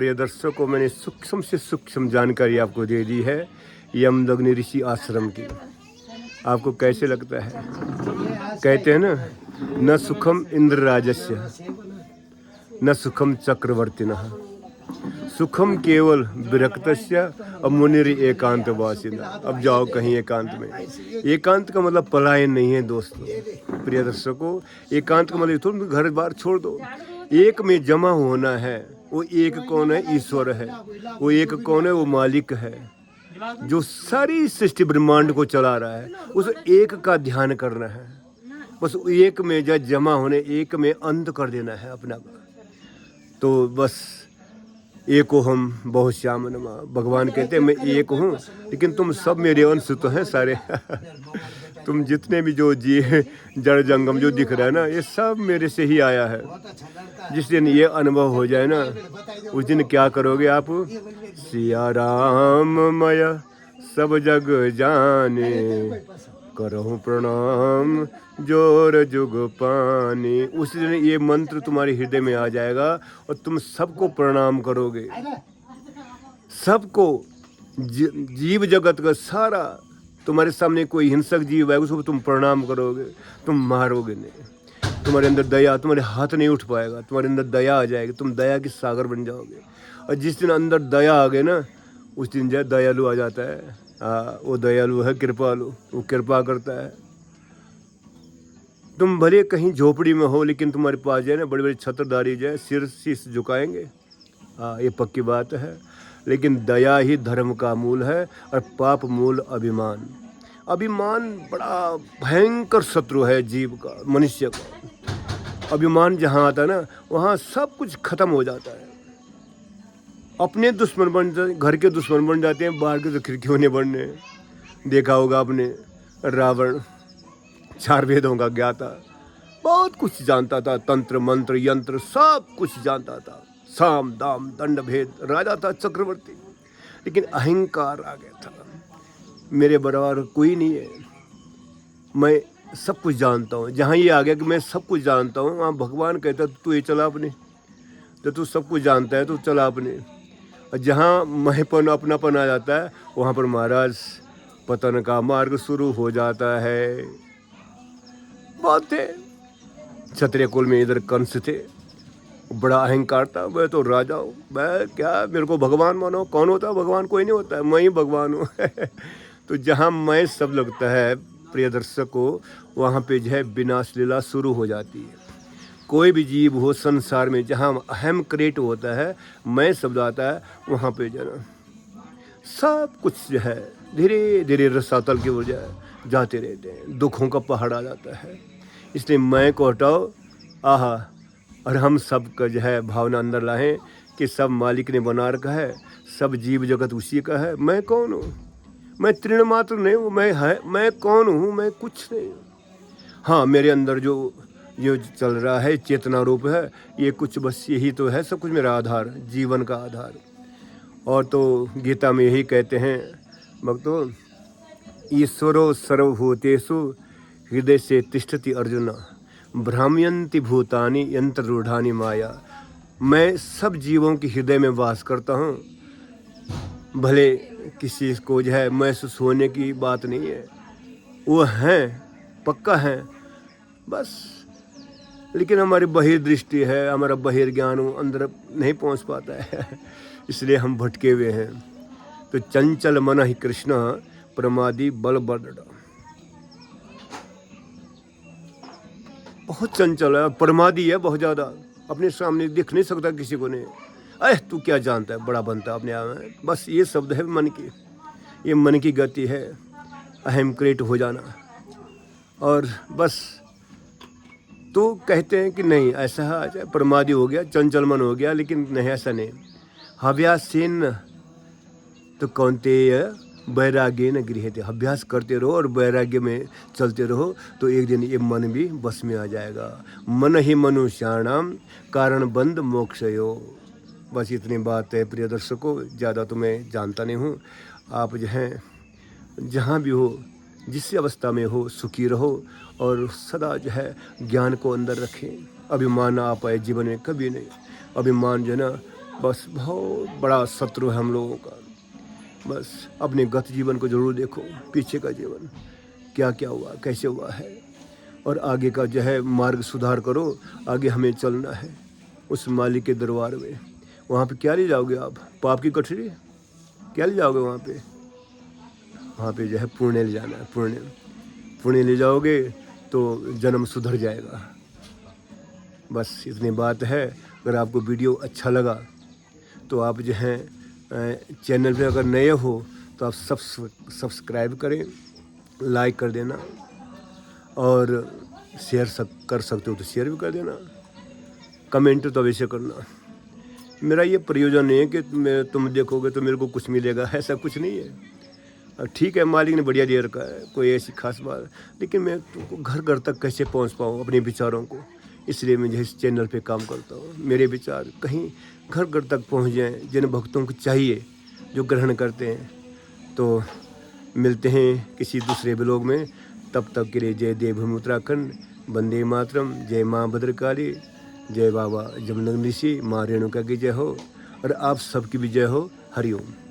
प्रिय दर्शकों, मैंने सूक्ष्म से सूक्ष्म जानकारी आपको दे दी है यमदग्नि ऋषि आश्रम की। आपको कैसे लगता है? कहते हैं ना, न सुखम इंद्र राजस्य न सुखम चक्रवर्तिनः, सुखम केवल विरक्तस्य अब मुनिरि एकांतवासिना। अब जाओ कहीं एकांत में। एकांत का मतलब पलायन नहीं है दोस्तों। प्रिय दर्शकों, एकांत का मतलब तुम घर बार छोड़ दो। एक में जमा होना है। वो एक कौन है? ईश्वर है। वो एक कौन है? वो मालिक है जो सारी सृष्टि ब्रह्मांड को चला रहा है। उस एक का ध्यान करना है। बस एक में जमा होने, एक में अंत कर देना है अपना। तो बस एको हम बहुत श्याम नमा। भगवान कहते हैं मैं एक हूँ, लेकिन तुम सब मेरे अंश तो हैं सारे। तुम जितने भी जो जी जड़ जंगम जो दिख रहा है ना, ये सब मेरे से ही आया है। जिस दिन ये अनुभव हो जाए ना, उस दिन क्या करोगे आप? सिया राम मय सब जग जाने, करहूँ प्रणाम जोर जुग पानी। उस दिन ये मंत्र तुम्हारे हृदय में आ जाएगा और तुम सबको प्रणाम करोगे। सबको, जीव जगत का सारा। तुम्हारे सामने कोई हिंसक जीव है, उसको तुम प्रणाम करोगे, तुम मारोगे नहीं। तुम्हारे अंदर दया, तुम्हारे हाथ नहीं उठ पाएगा, तुम्हारे अंदर दया आ जाएगी, तुम दया की सागर बन जाओगे। और जिस दिन अंदर दया आ गई ना, उस दिन जो दयालु आ जाता है। वो दयालु है, कृपालु, वो कृपा करता है। तुम भले कहीं झोपड़ी में हो, लेकिन तुम्हारे पास जो है ना बड़े बड़े छत्रधारी जो है सिर शीश झुकाएंगे। ये पक्की बात है। लेकिन दया ही धर्म का मूल है और पाप मूल अभिमान। अभिमान बड़ा भयंकर शत्रु है जीव का, मनुष्य का। अभिमान जहाँ आता है ना, वहाँ सब कुछ खत्म हो जाता है। अपने दुश्मन बन जाते, घर के दुश्मन बन जाते हैं, बाहर के तो खिड़कियों ने बनने। देखा होगा आपने, रावण 4 वेदों का ज्ञाता, बहुत कुछ जानता था, तंत्र मंत्र यंत्र सब कुछ जानता था, साम दाम दंड भेद, राजा था, चक्रवर्ती। लेकिन अहंकार आ गया था, मेरे बराबर कोई नहीं है, मैं सब कुछ जानता हूँ। जहाँ ये आ गया कि मैं सब कुछ जानता हूँ, वहाँ भगवान कहता तू ये चला अपने, तो तू सब कुछ जानता है तो चला अपने। और जहाँ महपन अपनापन आ जाता है, वहाँ पर महाराज पतन का मार्ग शुरू हो जाता है। बात थे क्षत्रिय कुल में, इधर कंस थे, बड़ा अहंकार था, मैं तो राजा हूँ, मैं क्या, मेरे को भगवान मानो। कौन होता है भगवान? कोई नहीं होता है, मैं ही भगवान हूँ। तो जहाँ मैं सब लगता है प्रिय दर्शकों, वहाँ पे जो है विनाश लीला शुरू हो जाती है। कोई भी जीव हो संसार में, जहाँ अहम क्रिएट होता है, मैं शब्द आता है, वहाँ पे जो है सब कुछ जो है धीरे धीरे रसातल की वजह जाते रहते हैं, दुखों का पहाड़ आ जाता है। इसलिए मैं को हटाओ, आहा, और हम सब का जो है भावना अंदर लाएं कि सब मालिक ने बना रखा है, सब जीव जगत उसी का है। मैं कौन हूँ? मैं तृण मात्र नहीं हूँ। मैं कौन हूँ? मैं कुछ नहीं हूँ। हाँ, मेरे अंदर जो चल रहा है चेतना रूप है, ये कुछ बस यही तो है, सब कुछ मेरा आधार, जीवन का आधार। और तो गीता में यही कहते हैं भक्तों, ईश्वरो सर्वभूतेषु हृदय से तिष्ठति अर्जुन, भ्राम्यन्ति भूतानि यंत्र रूढ़ानि माया। मैं सब जीवों के हृदय में वास करता हूँ। भले किसी को जो है महसूस होने की बात नहीं है, वो हैं, पक्का है बस। लेकिन हमारी बहिर्दृष्टि है, हमारा बहिर्ज्ञान अंदर नहीं पहुँच पाता है। इसलिए हम भटके हुए हैं। तो चंचल मन ही कृष्ण प्रमादी बल बड़ा, बहुत चंचल है, प्रमादी है बहुत ज़्यादा, अपने सामने दिख नहीं सकता किसी को नहीं। अरे तू क्या जानता है, बड़ा बनता अपने आप में। बस ये शब्द है मन की, ये मन की गति है, अहम क्रिएट हो जाना। और बस तो कहते हैं कि नहीं ऐसा है, प्रमादी हो गया, चंचल मन हो गया, लेकिन नहीं, ऐसा नहीं। हव्यासीन तो कौन्तेय वैराग्य न गृह्यते। अभ्यास करते रहो और वैराग्य में चलते रहो, तो एक दिन ये मन भी बस में आ जाएगा। मन ही मनुष्याणाम कारण बंद मोक्षयो। बस इतनी बात है प्रिय दर्शकों, ज़्यादा तो मैं जानता नहीं हूँ। आप जो हैं जहाँ भी हो, जिस अवस्था में हो, सुखी रहो और सदा जो है ज्ञान को अंदर रखें। अभिमान आ पाए जीवन में कभी नहीं। अभिमान जो है ना बस बहुत बड़ा शत्रु है हम लोगों का। बस अपने गत जीवन को ज़रूर देखो, पीछे का जीवन क्या क्या हुआ, कैसे हुआ है, और आगे का जो है मार्ग सुधार करो। आगे हमें चलना है उस मालिक के दरबार में। वहाँ पे क्या ले जाओगे आप? पाप की गठरी क्या ले जाओगे वहाँ पे? वहाँ पे जो है पुण्य ले जाना है। पुण्य ले जाओगे तो जन्म सुधर जाएगा। बस इतनी बात है। अगर आपको वीडियो अच्छा लगा तो आप जो हैं चैनल पे अगर नए हो तो आप सब्सक्राइब करें, लाइक कर देना, और शेयर कर सकते हो तो शेयर भी कर देना, कमेंट तो अवश्य करना। मेरा ये प्रयोजन नहीं है कि तुम देखोगे तो मेरे को कुछ मिलेगा, ऐसा कुछ नहीं है। ठीक है, मालिक ने बढ़िया दे रखा है, कोई ऐसी खास बात, लेकिन मैं तुमको घर घर तक कैसे पहुंच पाऊँ अपने विचारों को, इसलिए मैं इस चैनल पे काम करता हूँ। मेरे विचार कहीं घर घर तक पहुँच जाएँ, जिन भक्तों को चाहिए जो ग्रहण करते हैं। तो मिलते हैं किसी दूसरे ब्लॉग में, तब तक के लिए जय देवभूमि उत्तराखंड, वंदे मातरम, जय माँ भद्रकाली, जय बाबा जमदग्नि ऋषि, माँ रेणुका की जय हो, और आप सबकी भी जय हो। हरिओम।